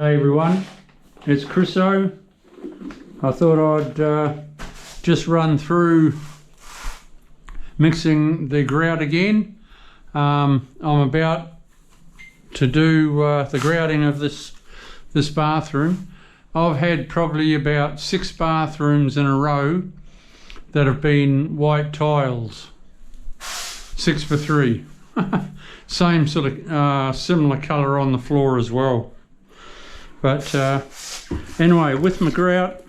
Hey everyone, it's Chriso. I thought I'd just run through mixing the grout again. I'm about to do the grouting of this bathroom. I've had probably about 6 bathrooms in a row that have been white tiles, 6 for 3. Same sort of similar colour on the floor as well. But anyway, with my grout,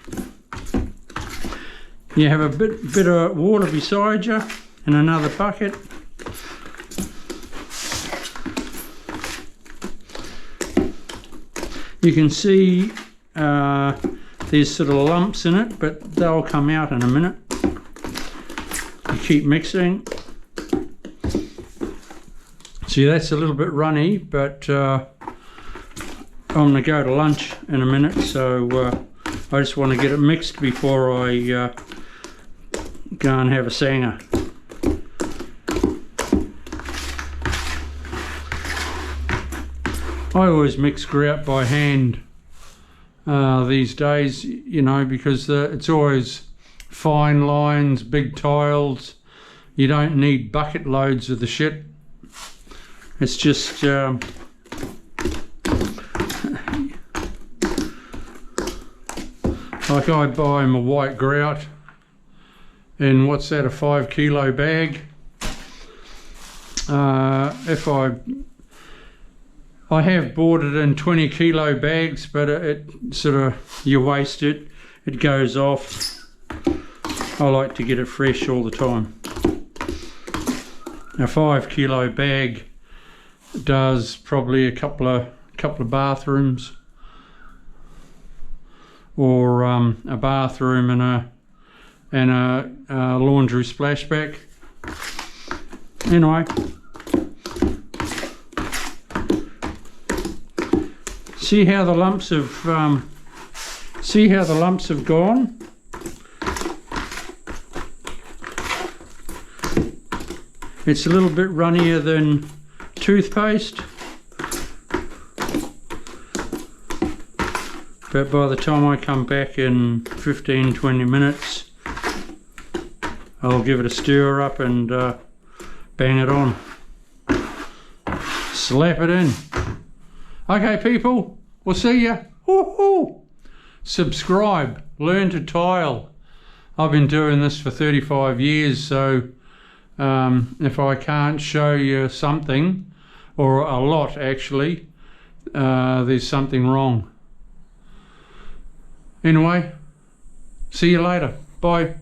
you have a bit of water beside you and another bucket. You can see there's sort of lumps in it, but they'll come out in a minute. You keep mixing. See, that's a little bit runny, but I'm going to go to lunch in a minute, so I just want to get it mixed before I go and have a sanger. I always mix grout by hand these days, you know, because it's always fine lines, big tiles. You don't need bucket loads of the shit. It's just like I buy my white grout in, what's that, a 5 kilo bag. If I have bought it in 20 kilo bags, but it sort of, you waste it, it goes off. I like to get it fresh all the time. A 5 kilo bag does probably a couple of bathrooms, or a bathroom and a laundry splashback. Anyway, see how the lumps have gone. It's a little bit runnier than toothpaste, but by the time I come back in 15-20 minutes, I'll give it a stir up and bang it on. Slap it in. Okay people, we'll see ya. Woo-hoo. Subscribe, learn to tile. I've been doing this for 35 years, so if I can't show you something, or a lot actually, there's something wrong. Anyway, see you later. Bye.